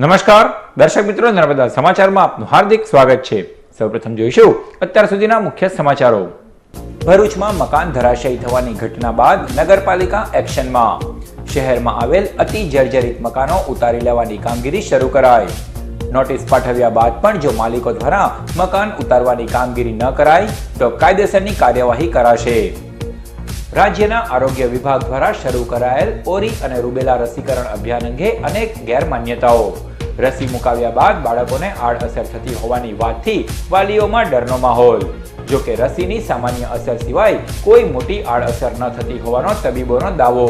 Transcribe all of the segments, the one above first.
નમસ્કાર દર્શક મિત્રો, નર્મદા સમાચારમાં આપનું હાર્દિક સ્વાગત છે। સૌપ્રથમ જોઈશું અત્યાર સુધીના મુખ્ય સમાચારો। ભરૂચમાં મકાન ધરાશયી થવાની ઘટના બાદ નગરપાલિકા એક્શનમાં। શહેરમાં આવેલ અતિ જર્જરિત મકાનો ઉતારી લેવાની કામગીરી શરૂ કરાઈ। નોટિસ પાઠવ્યા બાદ પણ જો માલિકો દ્વારા મકાન ઉતારવાની કામગીરી ન કરાય તો કાયદેસરની કાર્યવાહી કરાશે। રાજ્યના આરોગ્ય વિભાગ દ્વારા શરૂ કરાયેલ ઓરી અને રૂબેલા રસીકરણ અભિયાન અંગે અનેક ગેરમાન્યતાઓ। રસી મુકાવ્યા બાદ બાળકોને આડઅસર થતી હોવાની વાતથી વાલીઓમાં ડરનો માહોલ। જો કે રસીની સામાન્ય અસર સિવાય કોઈ મોટી આડઅસર ન થતી હોવાનો તબીબોનો દાવો।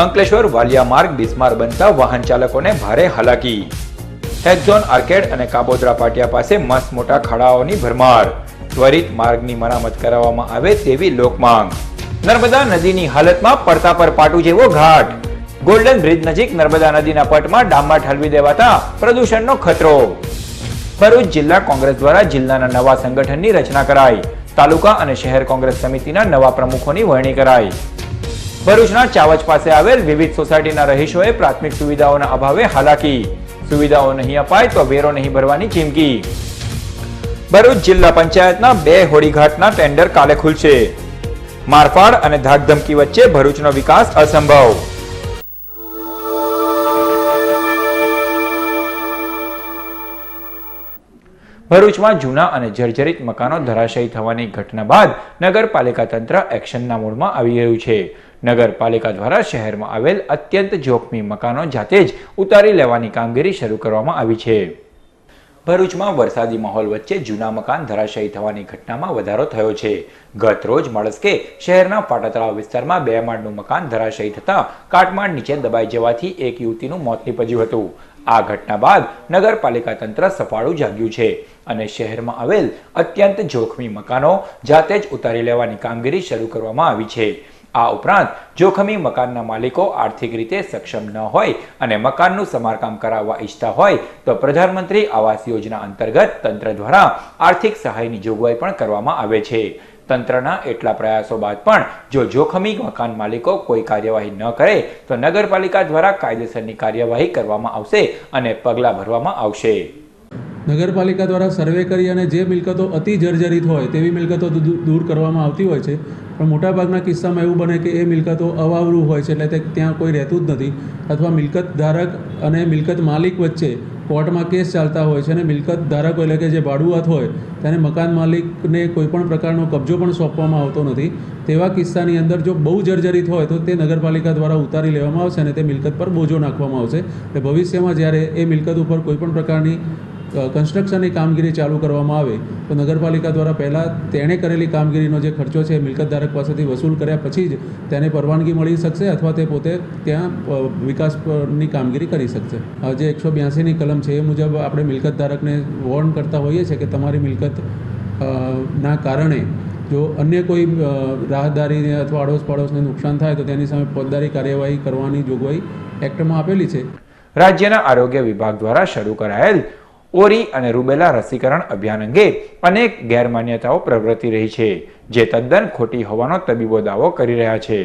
અંકલેશ્વર વાલિયા માર્ગ બિસ્માર બનતા વાહન ચાલકોને ભારે હાલાકી। હેક્ઝોન આર્કેડ અને કાબોદ્રા પાટિયા પાસે મસ્ત મોટા ખાડાઓની ભરમાર। ત્વરિત માર્ગની મરામત કરાવવામાં આવે તેવી લોકમાંગ। નર્મદા નદીની હાલતમાં પડતા પર પાટુ જેવો ઘાટ। ગોલ્ડન બ્રિજ નજીક નર્મદા નદીના પટમાં ડામર ઠલવી દેવાતા પ્રદૂષણનો ખતરો। ભરૂચ જિલ્લા કોંગ્રેસ દ્વારા જિલ્લાના નવા સંગઠનની રચના કરાઈ। તાલુકા અને શહેર કોંગ્રેસ સમિતિના નવા પ્રમુખોની વરણી કરાઈ। ભરૂચના ચાવચ પાસે આવેલ વિવિધ સોસાયટીના રહીશોએ પ્રાથમિક સુવિધાઓના અભાવે હાલાકી। સુવિધાઓ નહીં અપાય તો વેરો નહીં ભરવાની ચીમકી। ભરૂચ જિલ્લા પંચાયતના 2 હોડીઘાટના ટેન્ડર કાલે ખુલશે। મારફાડ અને ધાકધમકી વચ્ચે ભરૂચનો વિકાસ અસંભવ। ભરૂચમાં જૂના અને જર્જરિત મકાનો ધરાશયી થવાની ઘટના બાદ નગરપાલિકા તંત્ર એક્શનના મૂડમાં આવી ગયું છે। નગરપાલિકા દ્વારા શહેરમાં આવેલ અત્યંત જોખમી મકાનો જાતે જ ઉતારી લેવાની કામગીરી શરૂ કરવામાં આવી છે। ભરૂચમાં વરસાદી માહોલ વચ્ચે જૂના મકાન ધરાશયી થવાની ઘટનામાં વધારો થયો છે। ગત રોજ મળસ્કે શહેરના પાટા તળાવ વિસ્તારમાં 2 માળનું મકાન ધરાશયી થતા કાટમાળ નીચે દબાઈ જવાથી એક યુવતીનું મોત નીપજ્યું હતું। આ ઘટના બાદ નગરપાલિકા તંત્ર સફાળું જાગ્યું છે અને શહેરમાં આવેલ અત્યંત જોખમી મકાનો જાતે જ ઉતારી લેવાની કામગીરી શરૂ કરવામાં આવી છે। આ ઉપરાંત જોખમી મકાનના માલિકો આર્થિક રીતે સક્ષમ ન હોય અને મકાનનું સમારકામ કરાવવા ઈચ્છતા હોય તો પ્રધાનમંત્રી આવાસ યોજના અંતર્ગત તંત્ર દ્વારા આર્થિક સહાયની જોગવાઈ પણ કરવામાં આવે છે। તંત્રના એટલા પ્રયાસો બાદ પણ જો જોખમી મકાન માલિકો કોઈ કાર્યવાહી ન કરે તો નગરપાલિકા દ્વારા કાયદેસરની કાર્યવાહી કરવામાં આવશે અને પગલાં ભરવામાં આવશે। નગરપાલિકા દ્વારા સર્વે કરી અને જે મિલકતો અતિ જર્જરિત હોય તેવી મિલકતો દૂર કરવામાં આવતી હોય છે, પણ મોટાભાગના કિસ્સામાં એવું બને કે એ મિલકતો અવાવરું હોય છે, એટલે ત્યાં કોઈ રહેતું જ નથી અથવા મિલકત ધારક અને મિલકત માલિક વચ્ચે કોર્ટમાં કેસ ચાલતા હોય છે અને મિલકત ધારકો એટલે કે જે ભાડુઆત હોય તેને મકાન માલિકને કોઈપણ પ્રકારનો કબજો પણ સોંપવામાં આવતો નથી। તેવા કિસ્સાની અંદર જો બહુ જર્જરિત હોય તો તે નગરપાલિકા દ્વારા ઉતારી લેવામાં આવશે અને તે મિલકત પર બોજો નાખવામાં આવશે। એટલે ભવિષ્યમાં જ્યારે એ મિલકત ઉપર કોઈપણ પ્રકારની કન્સ્ટ્રક્શનની કામગીરી ચાલુ કરવામાં આવે તો નગરપાલિકા દ્વારા પહેલાં તેણે કરેલી કામગીરીનો જે ખર્ચો છે મિલકત ધારક પાસેથી વસૂલ કર્યા પછી જ તેને પરવાનગી મળી શકશે અથવા તે પોતે ત્યાં વિકાસની કામગીરી કરી શકશે। જે 182ની કલમ છે એ મુજબ આપણે મિલકત ધારકને વોર્ન કરતા હોઈએ છીએ કે તમારી મિલકત ના કારણે જો અન્ય કોઈ રાહદારીને અથવા આડોશ પાડોશને નુકસાન થાય તો તેની સામે ફોજદારી કાર્યવાહી કરવાની જોગવાઈ એક્ટમાં આપેલી છે। રાજ્યના આરોગ્ય વિભાગ દ્વારા શરૂ કરાયેલ ઓરી અને રૂબેલા રસીકરણ અભિયાન અંગે અનેક ગેરમાન્યતાઓ પ્રવર્તી રહી છે, જે તદ્દન ખોટી હોવાનો તબીબો દાવો કરી રહ્યા છે।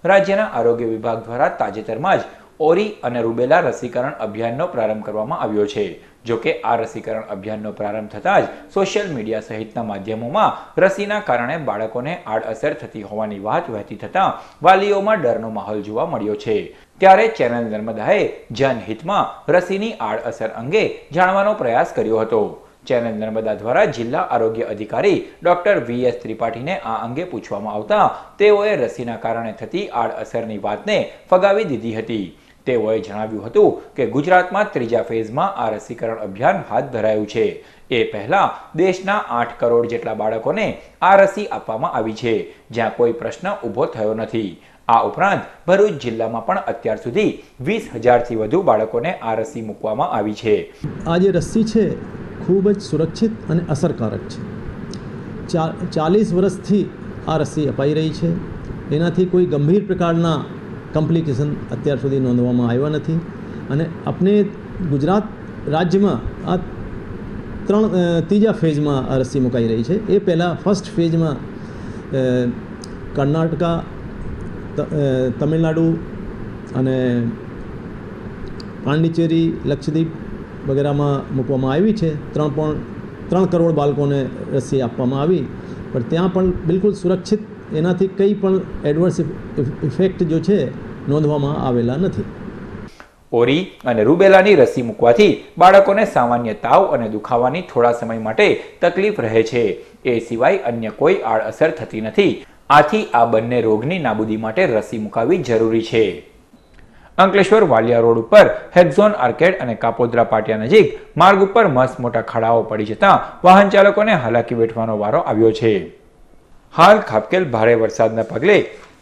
રાજ્યના આરોગ્ય વિભાગ દ્વારા તાજેતરમાં જ ઓરી અને રૂબેલા રસીકરણ અભિયાનનો પ્રારંભ કરવામાં આવ્યો છે। જો કે આ રસીકરણ અભિયાનનો પ્રારંભ થતાં જ સોશિયલ મીડિયા સહિતના માધ્યમોમાં રસીના કારણે બાળકોને આડઅસર થતી હોવાની વાત વહેતી થતાં વાલીઓમાં ડરનો માહોલ જોવા મળ્યો છે। ત્યારે ચેનલ નર્મદાએ જનહિતમાં રસીની આડઅસર અંગે જાણવાનો પ્રયાસ કર્યો હતો। ચેનલ નર્મદા દ્વારા જિલ્લા આરોગ્ય અધિકારી ડોક્ટર VS ત્રિપાઠીને આ અંગે પૂછવામાં આવતા તેઓએ રસીના કારણે થતી આડઅસરની વાતને ફગાવી દીધી હતી। તેઓએ જણાવ્યું હતું કે ગુજરાતમાં 3જા ફેઝમાં આ રસીકરણ અભિયાન હાથ ધરાયું છે। એ પહેલા દેશના 8 કરોડ જેટલા બાળકોને આ રસી આપવામાં આવી છે, જ્યાં કોઈ પ્રશ્ન ઊભો થયો નથી। આ ઉપરાંત ભરૂચ જિલ્લામાં પણ અત્યાર સુધી 20,000થી વધુ બાળકોને આ રસી મૂકવામાં આવી છે। આ જે રસી છે ખૂબ જ સુરક્ષિત અને અસરકારક છે। 40 વર્ષથી આ રસી અપાઈ રહી છે। એનાથી કોઈ ગંભીર પ્રકારના કોમ્પ્લિકેશન અત્યાર સુધી નોંધવામાં આવ્યા નથી અને આપણે ગુજરાત રાજ્યમાં આ 3જા ફેઝમાં આ રસી મુકાઈ રહી છે। એ પહેલાં ફર્સ્ટ ફેઝમાં કર્ણાટકા, તમિલનાડુ અને પાંડિચેરી, લક્ષદ્વીપ વગેરેમાં મૂકવામાં આવી છે. 3.3 કરોડ બાળકોને રસી આપવામાં આવી, પણ ત્યાં પણ બિલકુલ સુરક્ષિત, એનાથી કંઈ પણ એડવર્સ ઇફેક્ટ જો છે નોંધવામાં આવેલા નથી. ઓરી અને રૂબેલાની રસી મૂકવાથી બાળકોને સામાન્ય તાવ અને દુખાવાની થોડા સમય માટે તકલીફ રહે છે. એ સિવાય અન્ય કોઈ આડઅસર થતી નથી. આથી આ બંને રોગની નાબૂદી માટે રસી મુકાવવી જરૂરી છે. અંકલેશ્વર વાલિયા રોડ ઉપર હેક્ઝોન આર્કેડ અને કાપોદ્રા પાટિયા નજીક માર્ગ ઉપર મસ્ત મોટા ખાડાઓ પડી જતા વાહન ચાલકોને હાલાકી વેઠવાનો વારો આવ્યો છે. હાલ ખાબકેલ ભારે વરસાદના પગલે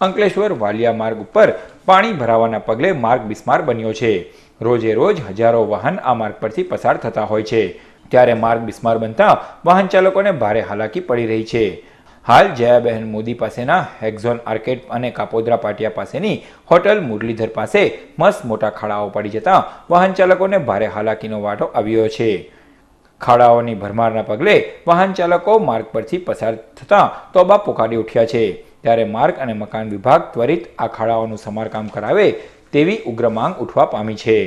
અંકલેશ્વર વાલિયા માર્ગ ઉપર પાણી ભરાવાના પગલે માર્ગ બિસ્માર બન્યો છે. રોજે રોજ હજારો વાહન આ માર્ગ પરથી પસાર થતા હોય છે, ત્યારે માર્ગ બિસ્માર બનતા વાહન ચાલકોને ભારે હાલાકી પડી રહી છે. હાલ જયાબહેન મોદી પાસેના હેક્ઝોન આર્કેડ અને કાપોદ્રા પાટિયા પાસેની હોટલ મુરલીધર પાસે મસ્ત મોટા ખાડાઓ પડી જતા વાહન ચાલકોને ભારે હાલાકીનો વાટો આવ્યો છે. ખાડાઓની ભરમારના પગલે વાહન ચાલકો માર્ગ પરથી પસાર થતા તોબા પોકારી ઉઠ્યા છે. ત્યારે માર્ગ અને મકાન વિભાગ ત્વરિત આ ખાડાઓનું સમારકામ કરાવે તેવી ઉગ્ર માંગ ઉઠવા પામી છે.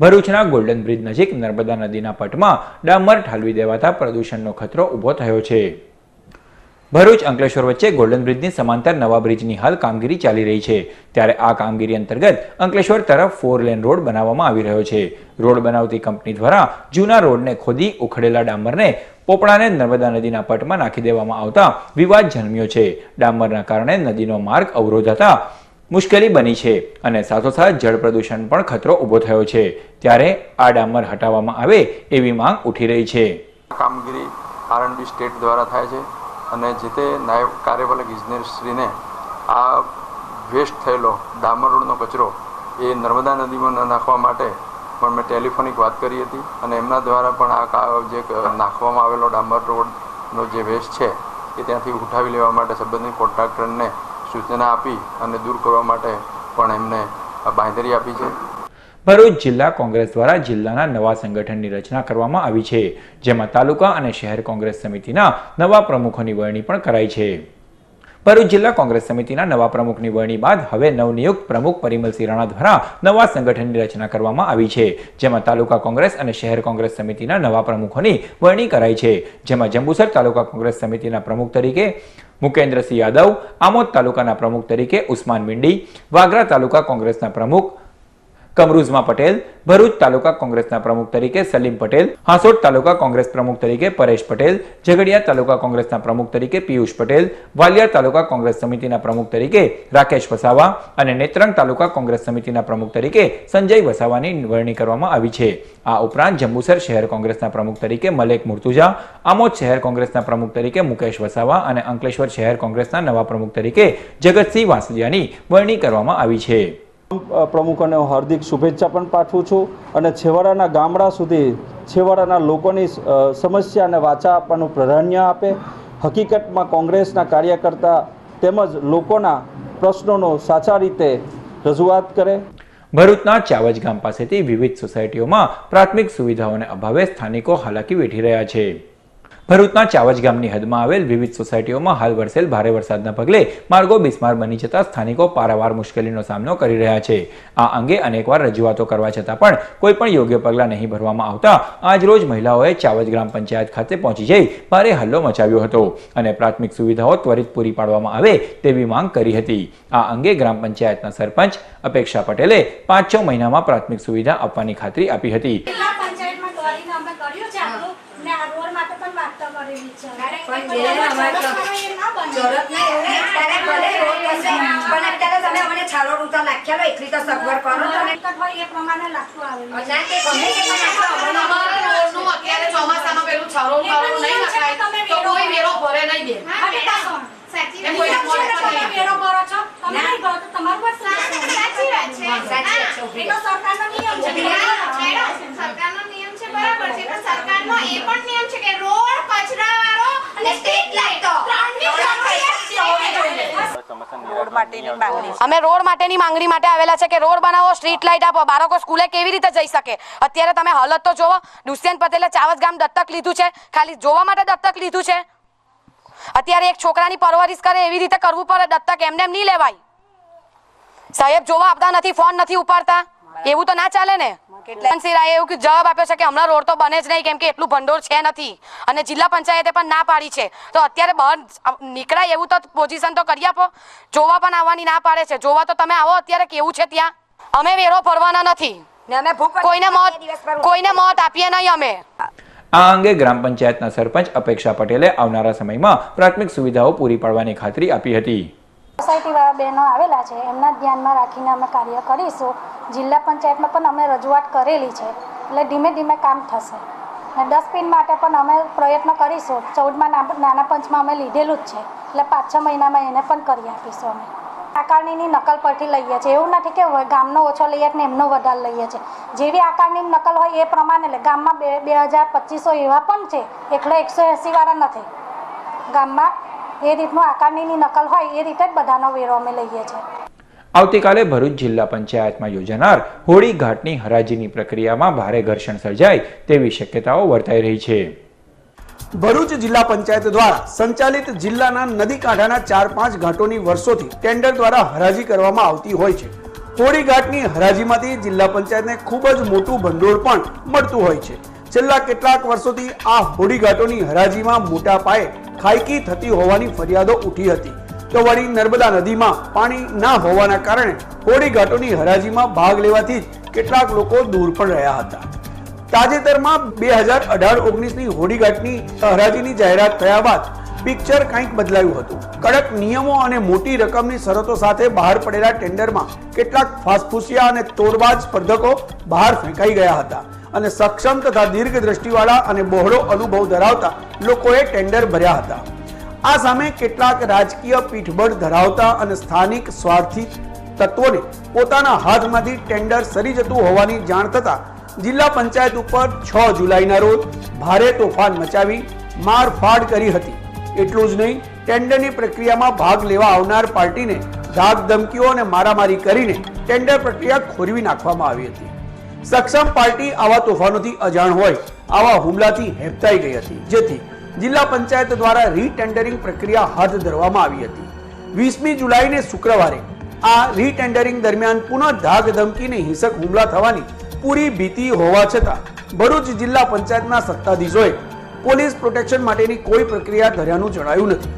ભરૂચના ગોલ્ડન બ્રિજ નજીક નર્મદા નદીના પટમાં ડામર ઠાલવી દેવાતા પ્રદૂષણનો ખતરો ઊભો થયો છે. ભરૂચ અંકલેશ્વર વચ્ચે ગોલ્ડન બ્રિજની સમાંતર નવા બ્રિજની હાલ કામગીરી ચાલી રહી છે. ત્યારે આ કામગીરી અંતર્ગત અંકલેશ્વર તરફ 4 લેન રોડ બનાવવામાં આવી રહ્યો છે. રોડ બનાવતી કંપની દ્વારા જૂના રોડને ખોદી ઉખડેલા ડામરને પોપડાને નર્મદા નદીના પટમાં નાખી દેવામાં આવતા વિવાદ જન્મ્યો છે. ડામરના કારણે નદીનો માર્ગ અવરોધાતા મુશ્કેલી બની છે અને સાથોસાથ જળ પ્રદૂષણ પણ ખતરો ઊભો થયો છે. ત્યારે આ ડામર હટાવવામાં આવે એવી માંગ ઉઠી રહી છે. કામગીરી આરએનબી સ્ટેટ દ્વારા થાય છે અને જે તે નાયબ કાર્યપાલક ઇજનેરશ્રીને આ વેસ્ટ થયેલો ડામર રોડનો કચરો એ નર્મદા નદીમાં ન નાખવા માટે પણ મેં ટેલિફોનિક વાત કરી હતી અને એમના દ્વારા પણ આ જે નાખવામાં આવેલો ડામર રોડનો જે વેસ્ટ છે એ ત્યાંથી ઉઠાવી લેવા માટે સંબંધિત કોન્ટ્રાક્ટરને સૂચના આપી અને દૂર કરવા માટે પણ એમને બાંહેધરી આપી છે. ભરૂચ જિલ્લા કોંગ્રેસ દ્વારા જિલ્લાના નવા સંગઠનની રચના કરવામાં આવી છે, જેમાં તાલુકા અને શહેર કોંગ્રેસ સમિતિના નવા પ્રમુખોની વરણી પણ કરાઈ છે. ભરૂચ જિલ્લા કોંગ્રેસ સમિતિના નવા પ્રમુખની વરણી બાદ હવે નવનિયુક્ત પ્રમુખ પરિમલસિંહ રાણા દ્વારા નવા સંગઠનની રચના કરવામાં આવી છે, જેમાં તાલુકા કોંગ્રેસ અને શહેર કોંગ્રેસ સમિતિના નવા પ્રમુખોની વરણી કરાઈ છે. જેમાં જંબુસર તાલુકા કોંગ્રેસ સમિતિના પ્રમુખ તરીકે મુકેન્દ્રસિંહ યાદવ, આમોદ તાલુકાના પ્રમુખ તરીકે ઉસ્માન મિંડી, વાગરા તાલુકા કોંગ્રેસના પ્રમુખ કમરુઝમા પટેલ, ભરૂચ તાલુકા કોંગ્રેસના પ્રમુખ તરીકે સલીમ પટેલ, હાંસોડ તાલુકા કોંગ્રેસ પ્રમુખ તરીકે પરેશ પટેલ, ઝઘડિયા તાલુકા કોંગ્રેસના પ્રમુખ તરીકે પિયુષ પટેલ, વાલિયા તાલુકા કોંગ્રેસ સમિતિના પ્રમુખ તરીકે રાકેશ વસાવા અને નેત્રંગ તાલુકા કોંગ્રેસ સમિતિના પ્રમુખ તરીકે સંજય વસાવાની વરણી કરવામાં આવી છે. આ ઉપરાંત જંબુસર શહેર કોંગ્રેસના પ્રમુખ તરીકે મલેક મુર્તુજા, આમોદ શહેર કોંગ્રેસના પ્રમુખ તરીકે મુકેશ વસાવા અને અંકલેશ્વર શહેર કોંગ્રેસના નવા પ્રમુખ તરીકે જગતસિંહ વાંસલિયાની વરણી કરવામાં આવી છે. પ્રમુખોને હું હાર્દિક શુભેચ્છા પણ પાઠવું છું અને છેવાડાના ગામડા સુધી છેવાડાના લોકોની સમસ્યા અને વાચા આપવાનું પ્રાધાન્ય આપે. હકીકતમાં કોંગ્રેસના કાર્યકર્તા તેમજ લોકોના પ્રશ્નોનો સાચા રીતે રજૂઆત કરે. ભરૂચના ચાવજ ગામ પાસેથી વિવિધ સોસાયટીઓમાં પ્રાથમિક સુવિધાઓને અભાવે સ્થાનિકો હાલાકી વેઠી રહ્યા છે. ભરૂચના ચાવજ ગામની હદમાં આવેલ વિવિધ સોસાયટીઓમાં હાલ વરસેલ ભારે વરસાદના પગલે માર્ગો બિસ્માર બની જતા સ્થાનિકો પારાવાર મુશ્કેલીનો સામનો કરી રહ્યા છે. આ અંગે અનેકવાર રજૂઆતો કરવા છતાં પણ કોઈ પણ યોગ્ય પગલાં નહીં ભરવામાં આવતા આજ રોજ મહિલાઓએ ચાવજ ગ્રામ પંચાયત ખાતે પહોંચી જઈ ભારે હલ્લો મચાવ્યો હતો અને પ્રાથમિક સુવિધાઓ ત્વરિત પૂરી પાડવામાં આવે તેવી માંગ કરી હતી. આ અંગે ગ્રામ પંચાયતના સરપંચ અપેક્ષા પટેલે 5-6 મહિનામાં પ્રાથમિક સુવિધા આપવાની ખાતરી આપી હતી. અમે રોડ માટેની માંગણી માટે આવેલા છે કે રોડ બનાવો, સ્ટ્રીટ લાઇટ આપો, બાળકો સ્કૂલે કેવી રીતે જઈ શકે. અત્યારે તમે હાલત તો જોવો. દુષ્યંત પટેલે ચાવજ ગામ દત્તક લીધું છે, ખાલી જોવા માટે દત્તક લીધું છે. અત્યારે એક છોકરાની પરવરિશ કરે એવી રીતે કરવું પડે. દત્તક એમને એમ નહીં લેવાય. સાહેબ જોવા આપતા નથી, ફોન નથી ઉપાડતા. એવું તો ના ચાલે ને. સિરાએ એવું જવાબ આપ્યો છે કે હમણાં રોડ તો બને જ નહીં કેમ કે એટલું ભંડોળ છે નથી અને જિલ્લા પંચાયતે પણ ના પાડી છે. તો અત્યારે બહાર નીકળાય એવું તો પોઝિશન તો કરી આપો. જોવા પણ આવવાની ના પાડે છે. જોવા તો તમે આવો અત્યારે કેવું છે ત્યાં. અમે વેરો ભરવાના નથી. કોઈને મત આપીએ નહીં અમે. આ અંગે ગ્રામ પંચાયતના સરપંચ અપેક્ષા પટેલે આવનારા સમયમાં પ્રાથમિક સુવિધાઓ પૂરી પાડવાની ખાતરી આપી હતી. સોસાયટીવાળા બહેનો આવેલા છે એમના ધ્યાનમાં રાખીને અમે કાર્ય કરીશું. જિલ્લા પંચાયતમાં પણ અમે રજૂઆત કરેલી છે એટલે ધીમે ધીમે કામ થશે. અને ડસ્ટબિન માટે પણ અમે પ્રયત્ન કરીશું. 14માં નાના પંચમાં અમે લીધેલું જ છે એટલે 5-6 મહિનામાં એને પણ કરી આપીશું. અમે આકારણીની નકલ પરથી લઈએ છીએ. એવું નથી કે ગામનો ઓછો લઈએ ને એમનો વધારે લઈએ છીએ. જેવી આકારની નકલ હોય એ પ્રમાણે લે. ગામમાં 2200 એવા પણ છે, એકલો 180 વાળા નથી ગામમાં. એ રીતનું આકારણીની નકલ હોય એ રીતે જ બધાનો વેરો અમે લઈએ છીએ. આવતીકાલે ભરૂચ જિલ્લા પંચાયતમાં યોજાનાર હોળી ઘાટની હરાજીની પ્રક્રિયામાં ભારે ઘર્ષણ સર્જાય તેવી શક્યતાઓ વર્તાઈ રહી છે. ભરૂચ જિલ્લા પંચાયત દ્વારા સંચાલિત જિલ્લાના નદી કાંઠાના 4-5 ઘાટોની વર્ષોથી ટેન્ડર દ્વારા હરાજી કરવામાં આવતી હોય છે. હોળી ઘાટની હરાજીમાંથી જિલ્લા પંચાયતને ખૂબ જ મોટું ભંડોળ પણ મળતું હોય છે. છેલ્લા કેટલાક વર્ષોથી આ હોળી ઘાટોની હરાજીમાં મોટા પાયે ખાયકી થતી હોવાની ફરિયાદો ઉઠી હતી. તો વળી નર્મદા નદીમાં પાણી ના હોવાના કારણે હોળી ઘાટોની હરાજીમાં ભાગ લેવાથી જ કેટલાક લોકો દૂર પણ રહ્યા હતા. તાજેતરમાં 2018-19ની હોળી ઘાટની હરાજીની જાહેરાત થયા બાદ પિક્ચર કંઈક બદલાયું હતું. કડક નિયમો અને મોટી રકમની શરતો સાથે બહાર પડેલા ટેન્ડરમાં કેટલાક ફાસફૂસિયા અને તોડબાજ સ્પર્ધકો બહાર ફેંકાઈ ગયા હતા અને સક્ષમ તથા દીર્ઘ દ્રષ્ટિવાળા અને બહોળો અનુભવ ધરાવતા લોકોએ ટેન્ડર ભર્યા હતા. આ સામે કેટલાક રાજકીય પીઠબળ ધરાવતા અને સ્થાનિક સ્વાર્થી તત્વોને પોતાના હાથમાંથી ટેન્ડર સરી જતું હોવાની જાણ થતા જિલ્લા પંચાયત ઉપર 6 જુલાઈના રોજ ભારે તોફાન મચાવી મારફાડ કરી હતી. એટલું જ નહીં, ટેન્ડરની પ્રક્રિયામાં ભાગ લેવા આવનાર પાર્ટીને ધાક ધમકીઓ અને મારામારી કરીને ટેન્ડર પ્રક્રિયા ખોરવી નાખવામાં આવી હતી. સક્ષમ પાર્ટી આવા તોફાનોથી અજાણ હોય આવા હુમલાથી હેબતાઈ ગઈ હતી, જેથી જિલ્લા પંચાયત દ્વારા રીટેન્ડરિંગ પ્રક્રિયા હાથ ધરવામાં આવી હતી. 20મી જુલાઈને શુક્રવારે આ રીટેન્ડરિંગ દરમિયાન પુનઃ ધાક ધમકીને હિંસક હુમલા થવાની પૂરી ભીતિ હોવા છતાં ભરૂચ જિલ્લા પંચાયતના સત્તાધીશોએ પોલીસ પ્રોટેક્શન માટેની કોઈ પ્રક્રિયા ધર્યાનું જણાયું નથી.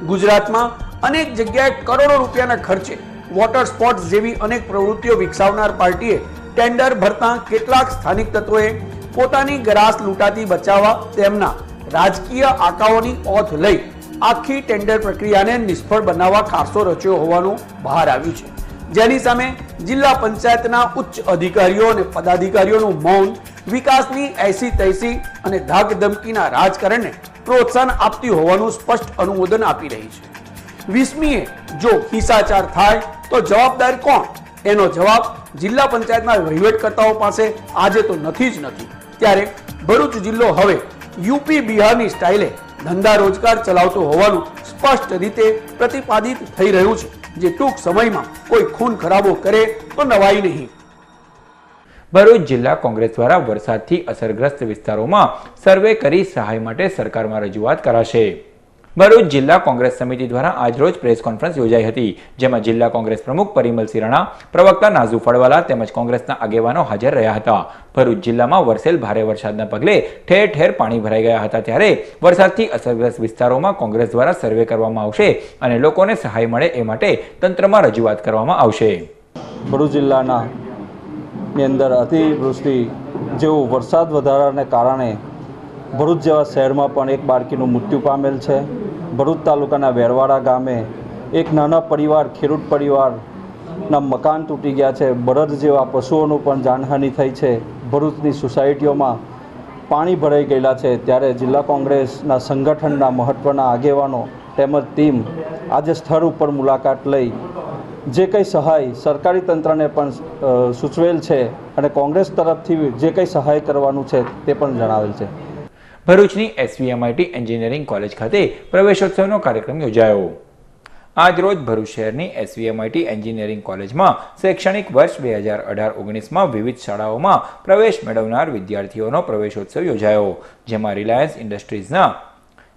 ગુજરાતમાં અનેક જગ્યાએ કરોડો રૂપિયાના ખર્ચે વોટર સ્પોર્ટ્સ જેવી અનેક પ્રવૃત્તિઓ વિકસાવનાર પાર્ટીએ ટેન્ડર ભરતા કેટલાક સ્થાનિક તત્વોએ પોતાની ગ્રાસ લૂંટાતી બચાવવા તેમના રાજકીય આકાઓની ઓથ લઈ આખી ટેન્ડર પ્રક્રિયાને નિષ્ફળ બનાવવા કારસો રચ્યો હોવાનું બહાર આવ્યું છે. જેની સામે જિલ્લા પંચાયતના ઉચ્ચ અધિકારીઓ અને પદાધિકારીઓનું મૌન વિકાસની એસી તૈસી અને ધાક ધમકીના રાજકારણને પ્રોત્સાહન આપતી હોવાનું સ્પષ્ટ અનુમોદન આપી રહી છે. 20મીએ જો હિંસાચાર થાય તો જવાબદાર કોણ? એનો જવાબ જિલ્લા પંચાયતના વહીવટકર્તાઓ પાસે આજે તો નથી જ નથી. ત્યારે ભરૂચ જિલ્લો હવે યુપી બિહારની સ્ટાઇલે ધંધા રોજગાર ચલાવતો હોવાનું સ્પષ્ટ રીતે પ્રતિપાદિત થઈ રહ્યું છે, જે ટૂંક સમયમાં કોઈ ખૂન ખરાબો કરે તો નવાઈ નહીં. ભરૂચ જિલ્લા કોંગ્રેસ દ્વારા વરસાદથી અસરગ્રસ્ત વિસ્તારોમાં સર્વે કરી સહાય માટે સરકારમાં રજૂઆત કરાશે. ભરૂચ જિલ્લા કોંગ્રેસ સમિતિ દ્વારા આજરોજ પ્રેસ કોન્ફરન્સ યોજાઈ હતી, જેમાં જિલ્લા કોંગ્રેસ પ્રમુખ પરિમલસિંહ રાણા, પ્રવક્તા નાઝુ ફળવાલા તેમજ કોંગ્રેસના આગેવાનો હાજર રહ્યા હતા. ભરૂચ જિલ્લામાં વરસેલ ભારે વરસાદના પગલે ઠેર ઠેર પાણી ભરાઈ ગયા હતા. ત્યારે વરસાદથી અસરગ્રસ્ત વિસ્તારોમાં કોંગ્રેસ દ્વારા સર્વે કરવામાં આવશે અને લોકોને સહાય મળે એ માટે તંત્રમાં રજૂઆત કરવામાં આવશે. ભરૂચ જિલ્લાના અંદર અતિવૃષ્ટિ જેવું વરસાદ વધારાને કારણે ભરૂચ જેવા શહેરમાં પણ એક બાળકીનું મૃત્યુ પામેલ છે. ભરૂચ તાલુકાના વેરવાડા ગામે એક નાના પરિવાર, ખેડૂત પરિવારના મકાન તૂટી ગયા છે. બળદ જેવા પશુઓનું પણ જાનહાનિ થઈ છે. ભરૂચની સોસાયટીઓમાં પાણી ભરાઈ ગયેલા છે. ત્યારે જિલ્લા કોંગ્રેસના સંગઠનના મહત્ત્વના આગેવાનો તેમજ ટીમ આજે સ્થળ ઉપર મુલાકાત લઈ જે કંઈ સહાય સરકારી તંત્રને પણ સૂચવેલ છે અને કોંગ્રેસ તરફથી જે કંઈ સહાય કરવાનું છે તે પણ જણાવેલ છે. ભરૂચની SVMIT એન્જિનિયરિંગ કોલેજ ખાતે પ્રવેશોત્સવનો કાર્યક્રમ યોજાયો. આજરોજ ભરૂચ શહેરની SVMIT એન્જિનિયરિંગ કોલેજમાં શૈક્ષણિક વર્ષ 2018-19માં વિવિધ શાળાઓમાં પ્રવેશ મેળવનાર વિદ્યાર્થીઓનો પ્રવેશોત્સવ યોજાયો, જેમાં રિલાયન્સ ઇન્ડસ્ટ્રીઝના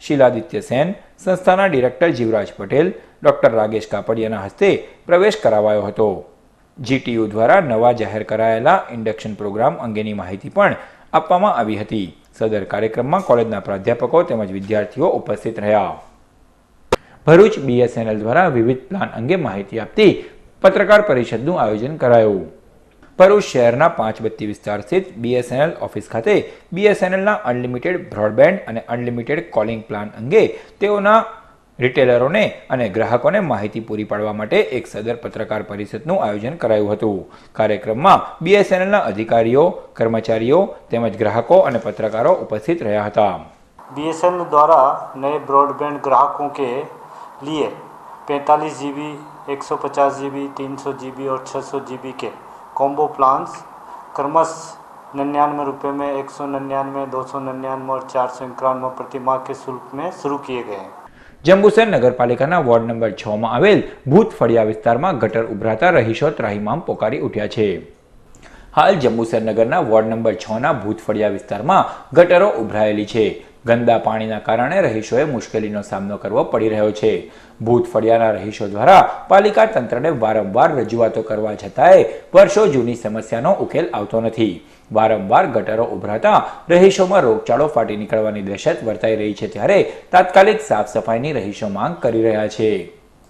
શીલાદિત્ય સેન, સંસ્થાના ડિરેક્ટર જીવરાજ પટેલ, ડોક્ટર રાગેશ કાપડિયાના હસ્તે પ્રવેશ કરાવાયો હતો. જીટીયુ દ્વારા નવા જાહેર કરાયેલા ઇન્ડક્શન પ્રોગ્રામ અંગેની માહિતી પણ આપવામાં આવી હતી. સદર કાર્યક્રમમાં કોલેજના પ્રાધ્યાપકો તેમજ વિદ્યાર્થીઓ ઉપસ્થિત રહ્યા. ભરૂચ BSNL દ્વારા વિવિધ પ્લાન અંગે માહિતી આપતી પત્રકાર પરિષદનું આયોજન કરાયું. ભરૂચ શહેરના 5 બત્તી વિસ્તાર સ્થિત BSNL ઓફિસ ખાતે BSNLના અનલિમિટેડ બ્રોડબેન્ડ અને અનલિમિટેડ કોલિંગ પ્લાન અંગે તેઓના રિટેલરોને અને ગ્રાહકોને માહિતી પૂરી પાડવા માટે એક સદર પત્રકાર પરિષદનું આયોજન કરાયું હતું. કાર્યક્રમમાં BSNLના અધિકારીઓ, કર્મચારીઓ તેમજ ગ્રાહકો અને પત્રકારો ઉપસ્થિત રહ્યા હતા. BSNL द्वारा नए ब्रॉडबैंड ग्राहकों के लिए 45 GB, 150 GB, 300 GB और 600 GB के कॉम्बो प्लान्स क्रमश 99 रुपये में, 199, 299 और 451 प्रति माह के शुल्क में शुरू किए गए हैं. જંબુસર નગરપાલિકાના વોર્ડ નંબર 6 માં આવેલ ભૂત ફળિયા વિસ્તારમાં ગટર ઉભરાતા રહીશો ત્રાહિમામ પોકારી ઉઠ્યા છે. હાલ જંબુસર નગરના વોર્ડ નંબર 6 ના ભૂત ફળિયા વિસ્તારમાં ગટરો ઉભરાયેલી છે. ગંદા પાણીના કારણે રહીશોએ મુશ્કેલીનો સામનો કરવો પડી રહ્યો છે. ભૂત ફળિયાના રહીશો દ્વારા પાલિકા તંત્રને વારંવાર રજૂઆતો કરવા છતાંય વર્ષો જૂની સમસ્યાનો ઉકેલ આવતો નથી. વારંવાર ગટરો ઉભરાતા રહીશોમાં રોગચાળો ફાટી નીકળવાની દહેશત વર્તાઈ રહી છે, ત્યારે તાત્કાલિક સાફ સફાઈની રહીશો માંગ કરી રહ્યા છે.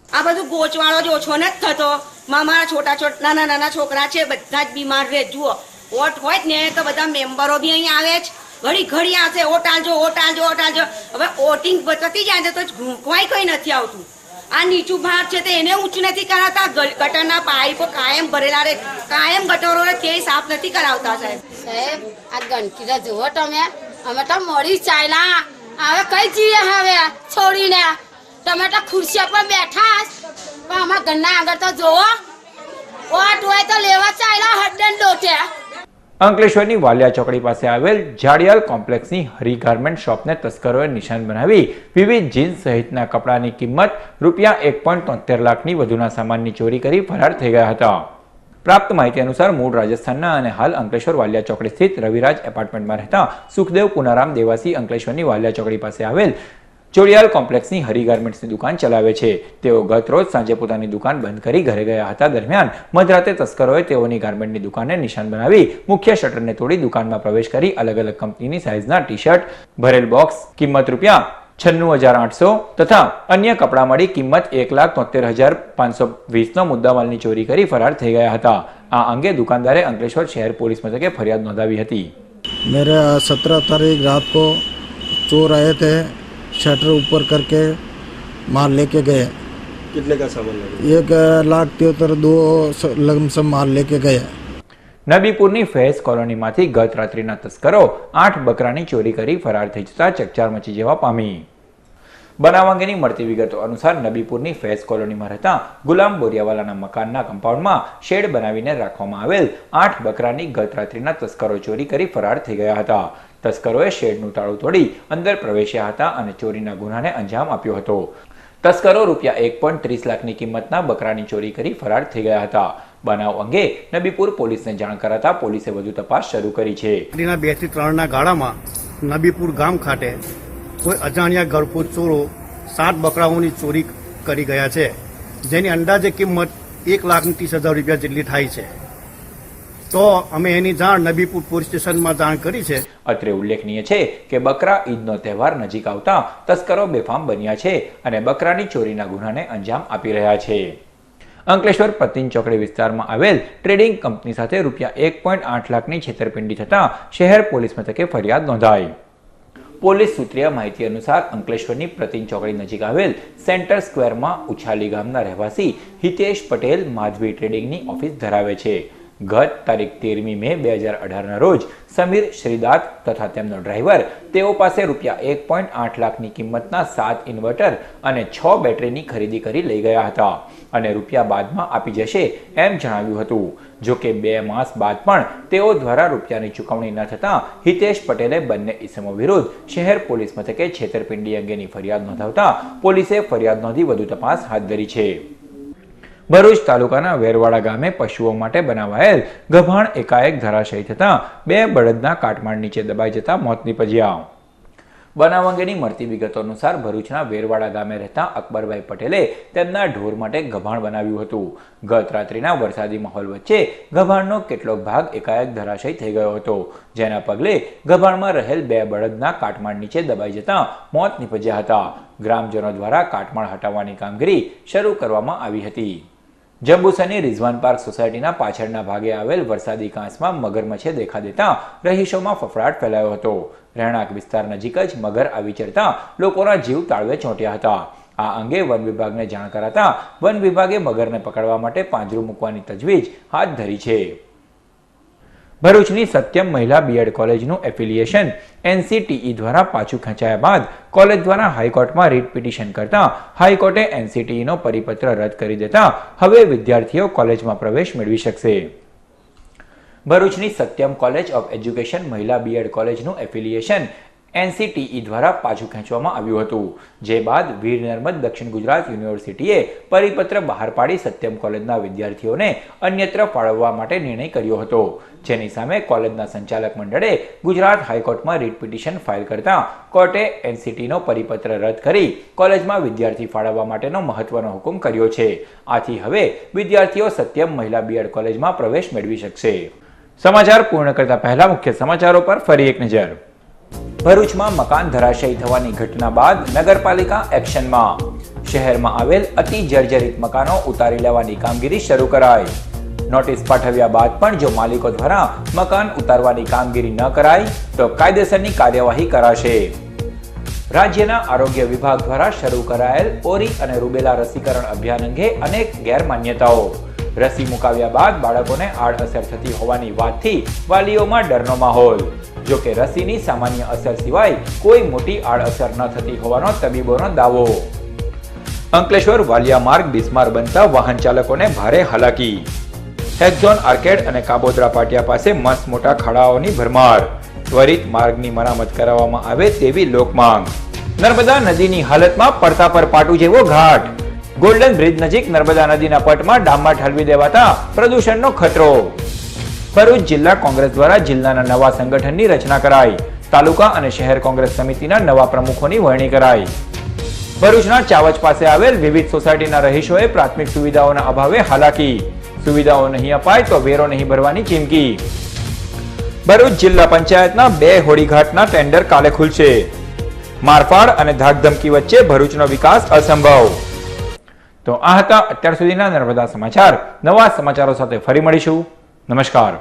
આ બધું ગોચવાળો જ ઓછો નથી થતો. મારા નાના છોકરા છે, બધા જ બીમાર રહે. જુઓ, વોટ હોય ને તો બધા મેમ્બરો બી અહીં આવે જ, ઘડી આવશે, ઓટ આલજો. હવે વોટિંગ બચતી જાય તો કોઈ નથી આવતું. આ નીચું ભાગ છે તે એને ઊંચું નથી કરાવતા. ગટરના પાઇપો કાયમ ભરેલા રહે, કાયમ ગટરો રહે, તે સાફ નથી કરાવતા. સાહેબ આ ગંદકી જુઓ તમે, અમે તો મળી ચાલ્યા. હવે કઈ જઈએ? હવે છોડીને તમે તો ખુરશી પર બેઠા, પણ અમારા ઘરના આગળ તો જોવો, વોટ હોય તો લેવા ચાલ્યા હડન ડોટે. અંકલેશ્વરની વાલિયા ચોકડી પાસે આવેલ જાડિયાલ કોમ્પ્લેક્સની હરી ગાર્મેન્ટ શોપને તસ્કરોએ નિશાન બનાવી વિવિધ જીન્સ સહિતના કપડાની કિંમત ₹1.73 લાખની વધુના સામાનની ચોરી કરી ફરાર થઈ ગયા હતા. પ્રાપ્ત માહિતી અનુસાર મૂળ રાજસ્થાનના અને હાલ અંકલેશ્વર વાલિયા ચોકડી સ્થિત રવિરાજ એપાર્ટમેન્ટમાં રહેતા સુખદેવ પુનારામ દેવાસી અંકલેશ્વરની વાલિયા ચોકડી પાસે આવેલ ચોડિયાલ કોમ્પ્લેક્સની હરી ગાર્મેન્ટ્સની દુકાન ચલાવે છે. તેઓ ગત રોજ સાંજે પોતાની દુકાન બંધ કરી ઘરે ગયા હતા. દરમિયાન મધરાતે તસ્કરોએ તેઓની ગાર્મેન્ટની દુકાનને નિશાન બનાવી મુખ્ય શટરને તોડી દુકાનમાં પ્રવેશ કરી અલગ અલગ કંપનીની સાઇઝના ટી-શર્ટ, ભરેલ બોક્સ કિંમત ₹96,800 તથા અન્ય કપડાં મળી કિંમત ₹1,73,520નો મુદ્દામાલની ચોરી કરી ફરાર થઈ ગયા હતા. આ અંગે દુકાનદારે અંકલેશ્વર શહેર પોલીસ મથકે ફરિયાદ નોંધાવી હતી. मेरे 17 तारीख रात को चोर आए थे, शटर ऊपर करके माल लेके गए. कितने का सामान लगा? 1,73,200 लमसम माल लेके गए. નબીપુરની ફેઝ કોલોનીમાંથી ગત રાત્રિના તસ્કરો 8 બકરાની ચોરી કરી ફરાર થઈ જતા ચકચાર મચી જવા પામી. બનાવ અંગેની મળતી વિગતો અનુસાર નબીપુરની ફેઝ કોલોનીમાં રહેતા ગુલામ બોરિયાવાલાના મકાનના કમ્પાઉન્ડમાં શેડ બનાવીને રાખવામાં આવેલ 8 બકરાની ગત રાત્રિના તસ્કરો ચોરી કરી ફરાર થઈ ગયા હતા. તસ્કરોએ શેડનું તાળું તોડી અંદર પ્રવેશ્યા હતા અને ચોરીના ગુનાને અંજામ આપ્યો હતો. તસ્કરો ₹1.30 લાખની કિંમતના બકરાની ચોરી કરી ફરાર થઈ ગયા હતા. બનાવ અંગે નબીપુર પોલીસને જાણ કરાતા પોલીસે વધુ તપાસ શરૂ કરી છે. 2 થી 3 ગાળામાં નબીપુર ગામ ખાતે કોઈ અજાણ્યા ગળફોડ ચોરો 7 બકરાઓની ચોરી કરી ગયા છે, જેની અંદાજે કિંમત ₹1,30,000 જેટલી થાય છે. તો અમે એની જાણ નબીપુર પોલીસ સ્ટેશનમાં જાણ કરી છે. અત્રે ઉલ્લેખનીય છે કે બકરા ઈદનો તહેવાર નજીક આવતા તસ્કરો બેફામ બન્યા છે અને બકરાની ચોરીના ગુનાને અંજામ આપી રહ્યા છે. અંકલેશ્વર પતિન ચોકડી વિસ્તારમાં આવેલ ટ્રેડિંગ કંપની સાથે ₹1.8 લાખની છેતરપિંડી થતા શહેર પોલીસ મથકે ફરિયાદ નોંધાઈ. પોલીસ સૂત્રીય માહિતી અનુસાર અંકલેશ્વરની પ્રતિન ચોકડી નજીક આવેલ સેન્ટર સ્ક્વેરમાં ઉછાલી ગામના રહેવાસી હિતેશ પટેલ માધવી ટ્રેડિંગની ઓફિસ ધરાવે છે. ગત તારીખ 13મી મે 2018ના રોજ સમીર શ્રીદાત તથા તેમનો ડ્રાઈવર તેઓ પાસે ₹1.8 લાખની કિંમતના 7 ઇન્વર્ટર અને 6 બેટરીની ખરીદી કરી લઈ ગયા હતા અને રૂપિયા બાદમાં આપી જશે એમ જણાવ્યું હતું. જો કે 2 માસ બાદ પણ તેઓ દ્વારા રૂપિયાની ચૂકવણી ન થતાં હિતેશ પટેલે બંને ઇસમો વિરુદ્ધ શહેર પોલીસ મથકે છેતરપિંડી અંગેની ફરિયાદ નોંધાવતા પોલીસે ફરિયાદ નોંધી વધુ તપાસ હાથ ધરી છે. ભરૂચ તાલુકાના વેરવાડા ગામે પશુઓ માટે બનાવાયેલ ગભાણ એકાએક ધરાશયી થતા 2 બળદના કાટમાળ નીચે દબાઈ જતા મોત નીપજ્યા. બનાવ અંગેની મળતી વિગતો અનુસાર ભરૂચના વેરવાડા ગામે રહેતા અકબરભાઈ પટેલે તેમના ઢોર માટે ગભાણ બનાવ્યું હતું. ગત રાત્રિના વરસાદી માહોલ વચ્ચે ગભાણનો કેટલોક ભાગ એકાએક ધરાશયી થઈ ગયો હતો, જેના પગલે ગભાણમાં રહેલ 2 બળદના કાટમાળ નીચે દબાઈ જતા મોત નીપજ્યા હતા. ગ્રામજનો દ્વારા કાટમાળ હટાવવાની કામગીરી શરૂ કરવામાં આવી હતી. જંબુસરની રિઝવાન પાર્ક સોસાયટીના પાછળના ભાગે આવેલ વરસાદી કાંસમાં મગરમચ્છે દેખા દેતા રહીશોમાં ફફડાટ ફેલાયો હતો. રહેણાંક વિસ્તાર નજીક જ મગર આવી ચડતા લોકોના જીવ તાળવે ચોંટ્યા હતા. આ અંગે વન વિભાગને જાણ કરાતા વન વિભાગે મગરને પકડવા માટે પાંજરું મૂકવાની તજવીજ હાથ ધરી છે. ભરૂચની સત્યમ મહિલા બીએડ કોલેજનું એફિલિએશન NCTE દ્વારા પાછું ખેંચાયા બાદ કોલેજ દ્વારા હાઈકોર્ટમાં રીટ પિટિશન કરતા હાઈકોર્ટે NCTEનો પરિપત્ર રદ કરી દેતા હવે વિદ્યાર્થીઓ કોલેજમાં પ્રવેશ મેળવી શકશે. ભરૂચની સત્યમ કોલેજ ઓફ એજ્યુકેશન મહિલા બીએડ કોલેજનું એફિલિએશન NCTE દ્વારા પાછું ખેંચવામાં આવ્યું હતું, જે બાદ વીર નર્મદ દક્ષિણ ગુજરાત યુનિવર્સિટીએ પરિપત્ર બહાર પાડી સત્યમ કોલેજના વિદ્યાર્થીઓને અન્યત્ર ફાળવવા માટે નિર્ણય કર્યો હતો, જેની સામે કોલેજના સંચાલક મંડળે ગુજરાત હાઈકોર્ટમાં રીટ પિટિશન ફાઇલ કરતા કોર્ટે NCTEનો પરિપત્ર રદ કરી કોલેજમાં વિદ્યાર્થી ફાળવવા માટેનો મહત્વનો હુકમ કર્યો છે. આથી હવે વિદ્યાર્થીઓ સત્યમ મહિલા બીએડ કોલેજમાં પ્રવેશ મેળવી શકશે. સમાચાર પૂર્ણ કરતા પહેલા મુખ્ય સમાચારો પર ફરી એક નજર. ભરૂચમાં મકાન ધરાશયી થવાની ઘટના બાદ નગરપાલિકા એક્શનમાં. શહેરમાં આવેલ અતિ જર્જરિત મકાનો ઉતારી લેવાની કામગીરી શરૂ કરાઈ. નોટિસ પાઠવ્યા બાદ પણ જો માલિકો દ્વારા મકાન ઉતારવાની કામગીરી ન કરાય તો કાયદેસરની કાર્યવાહી કરાશે. રાજ્યના આરોગ્ય વિભાગ દ્વારા શરૂ કરાયેલ ઓરી અને રૂબેલા રસીકરણ અભિયાન અંગે અનેક ગેરમાન્યતાઓ. રસી મુકાવ્યા બાદ બાળકોને આડઅસર થતી હોવાની વાતથી વાલીઓમાં ડરનો માહોલ. જો કે રસીની સામાન્ય અસર સિવાય કોઈ મોટી આડઅસર ન થતી હોવાનો તબીબોનો દાવો. અંકલેશ્વર વાલિયા માર્ગ બિસ્માર બનતા વાહન ચાલકોને ભારે હાલાકી. હેક્ઝોન આર્કેડ અને કાબોદ્રા પાટિયા પાસે મસ્ત મોટા ખાડાઓની ભરમાર. ત્વરિત માર્ગની મરામત કરાવવામાં આવે તેવી લોકમાંગ. નર્મદા નદીની હાલતમાં પડતા પર પાટું જેવો ઘાટ. ગોલ્ડન બ્રિજ નજીક નર્મદા નદીના પટમાં ડામર ઠાલવી દેવાતા પ્રદૂષણનો ખતરો. ભરૂચ જિલ્લા કોંગ્રેસ દ્વારા જિલ્લાના નવા સંગઠનની રચના કરાઈ. તાલુકા અને શહેર કોંગ્રેસ સમિતિના નવા પ્રમુખોની વરણી કરાઈ. ભરૂચના ચાવચ પાસે આવેલ વિવિધ સોસાયટીના રહીશોએ પ્રાથમિક સુવિધાઓના અભાવે હાલાકી. સુવિધાઓ નહીં અપાય તો વેરો નહીં ભરવાની ચીમકી. ભરૂચ જિલ્લા પંચાયતના 2 હોડીઘાટના ટેન્ડર કાલે ખુલશે. મારફાડ અને ધાકધમકી વચ્ચે ભરૂચનો વિકાસ અસંભવ. તો આ હતા અત્યાર સુધીના નર્મદા સમાચાર. નવા સમાચારો સાથે ફરી મળીશું. નમસ્કાર.